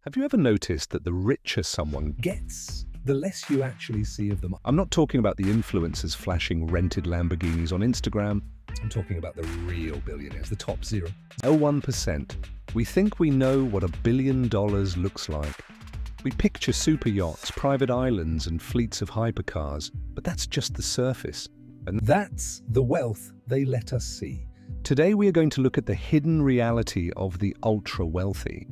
Have you ever noticed that the richer someone gets, the less you actually see of them? I'm not talking about the influencers flashing rented Lamborghinis on Instagram. I'm talking about the real billionaires, the top 0.01%. We think we know what $1 billion looks like. We picture super yachts, private islands, and fleets of hypercars, but that's just the surface. And that's the wealth they let us see. Today we are going to look at the hidden reality of the ultra-wealthy.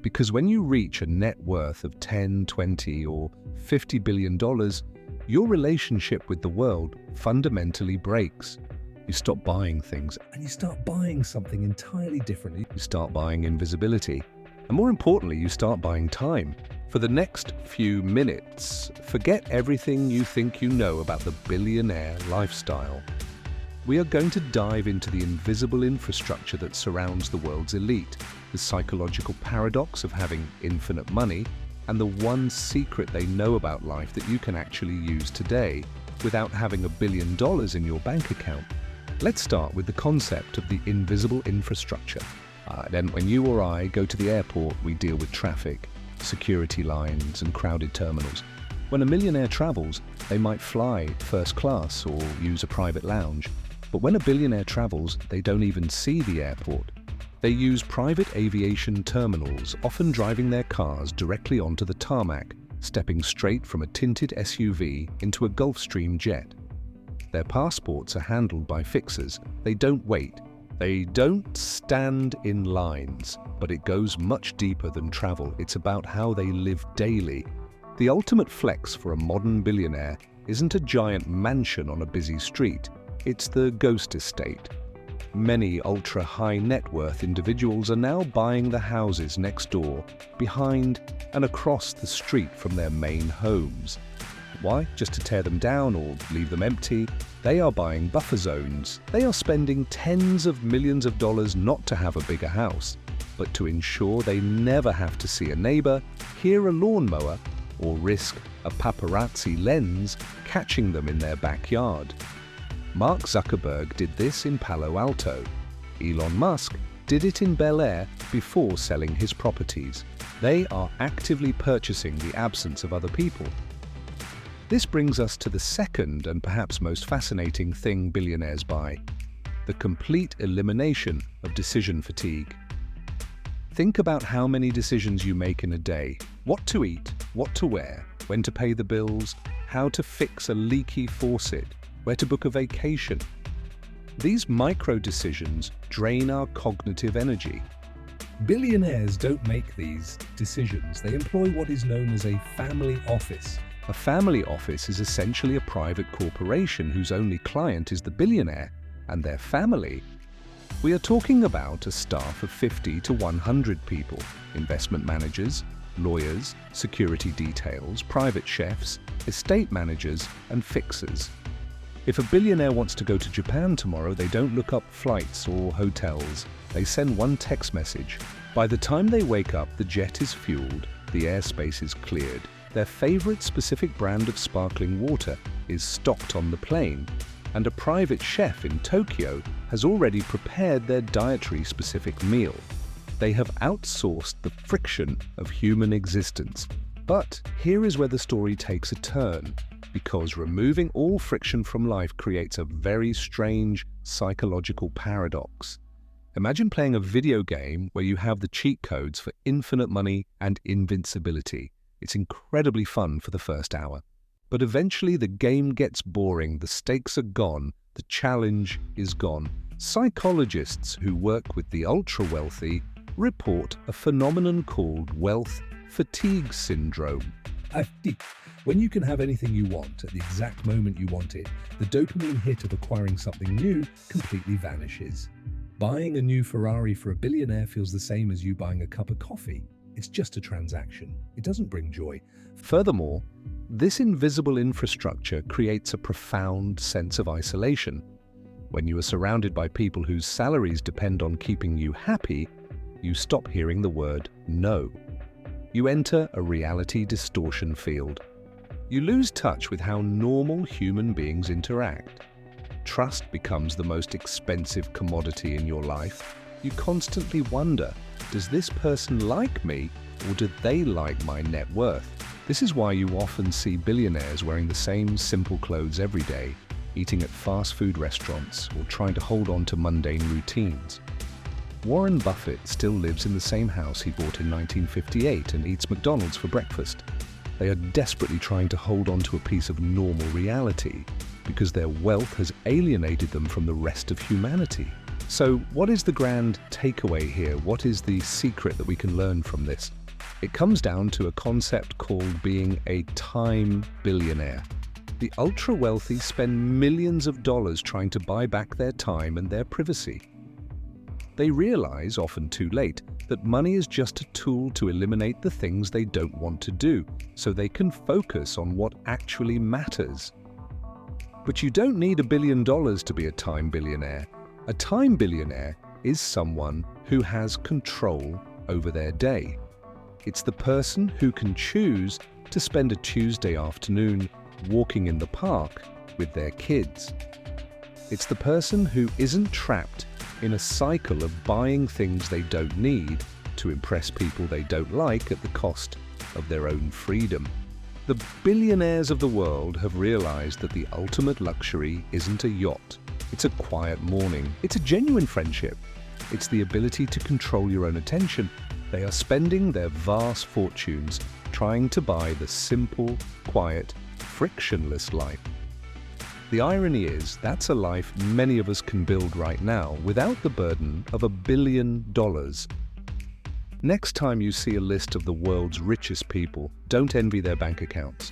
Because when you reach a net worth of $10, $20, or $50 billion, your relationship with the world fundamentally breaks. You stop buying things, and you start buying something entirely differently. You start buying invisibility. And more importantly, you start buying time. For the next few minutes, forget everything you think you know about the billionaire lifestyle. We are going to dive into the invisible infrastructure that surrounds the world's elite, the psychological paradox of having infinite money, and the one secret they know about life that you can actually use today without having $1 billion in your bank account. Let's start with the concept of the invisible infrastructure. Then when you or I go to the airport, we deal with traffic, security lines, and crowded terminals. When a millionaire travels, they might fly first class or use a private lounge. But when a billionaire travels, they don't even see the airport. They use private aviation terminals, often driving their cars directly onto the tarmac, stepping straight from a tinted SUV into a Gulfstream jet. Their passports are handled by fixers. They don't wait. They don't stand in lines. But it goes much deeper than travel. It's about how they live daily. The ultimate flex for a modern billionaire isn't a giant mansion on a busy street. It's the ghost estate. Many ultra-high net worth individuals are now buying the houses next door, behind, and across the street from their main homes. Why? Just to tear them down or leave them empty? They are buying buffer zones. They are spending tens of millions of dollars not to have a bigger house, but to ensure they never have to see a neighbor, hear a lawnmower, or risk a paparazzi lens catching them in their backyard. Mark Zuckerberg did this in Palo Alto. Elon Musk did it in Bel Air before selling his properties. They are actively purchasing the absence of other people. This brings us to the second and perhaps most fascinating thing billionaires buy: the complete elimination of decision fatigue. Think about how many decisions you make in a day: what to eat, what to wear, when to pay the bills, how to fix a leaky faucet, where to book a vacation. These micro decisions drain our cognitive energy. Billionaires don't make these decisions. They employ what is known as a family office. A family office is essentially a private corporation whose only client is the billionaire and their family. We are talking about a staff of 50 to 100 people, investment managers, lawyers, security details, private chefs, estate managers, and fixers. If a billionaire wants to go to Japan tomorrow, they don't look up flights or hotels. They send one text message. By the time they wake up, the jet is fueled, the airspace is cleared, their favorite specific brand of sparkling water is stocked on the plane, and a private chef in Tokyo has already prepared their dietary specific meal. They have outsourced the friction of human existence. But here is where the story takes a turn, because removing all friction from life creates a very strange psychological paradox. Imagine playing a video game where you have the cheat codes for infinite money and invincibility. It's incredibly fun for the first hour. But eventually the game gets boring, the stakes are gone, the challenge is gone. Psychologists who work with the ultra-wealthy report a phenomenon called wealth fatigue syndrome. When you can have anything you want at the exact moment you want it, the dopamine hit of acquiring something new completely vanishes. Buying a new Ferrari for a billionaire feels the same as you buying a cup of coffee. It's just a transaction. It doesn't bring joy. Furthermore, this invisible infrastructure creates a profound sense of isolation. When you are surrounded by people whose salaries depend on keeping you happy, you stop hearing the word no. You enter a reality distortion field. You lose touch with how normal human beings interact. Trust becomes the most expensive commodity in your life. You constantly wonder, does this person like me, or do they like my net worth? This is why you often see billionaires wearing the same simple clothes every day, eating at fast food restaurants, or trying to hold on to mundane routines. Warren Buffett still lives in the same house he bought in 1958 and eats McDonald's for breakfast. They are desperately trying to hold on to a piece of normal reality because their wealth has alienated them from the rest of humanity. So what is the grand takeaway here? What is the secret that we can learn from this? It comes down to a concept called being a time billionaire. The ultra-wealthy spend millions of dollars trying to buy back their time and their privacy. They realize, often too late, that money is just a tool to eliminate the things they don't want to do, so they can focus on what actually matters. But you don't need $1 billion to be a time billionaire. A time billionaire is someone who has control over their day. It's the person who can choose to spend a Tuesday afternoon walking in the park with their kids. It's the person who isn't trapped in a cycle of buying things they don't need to impress people they don't like at the cost of their own freedom. The billionaires of the world have realized that the ultimate luxury isn't a yacht. It's a quiet morning. It's a genuine friendship. It's the ability to control your own attention. They are spending their vast fortunes trying to buy the simple, quiet, frictionless life. The irony is, that's a life many of us can build right now without the burden of $1 billion. Next time you see a list of the world's richest people, don't envy their bank accounts.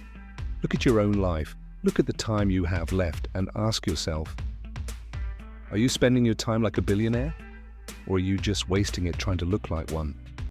Look at your own life, look at the time you have left, and ask yourself, are you spending your time like a billionaire? Or are you just wasting it trying to look like one?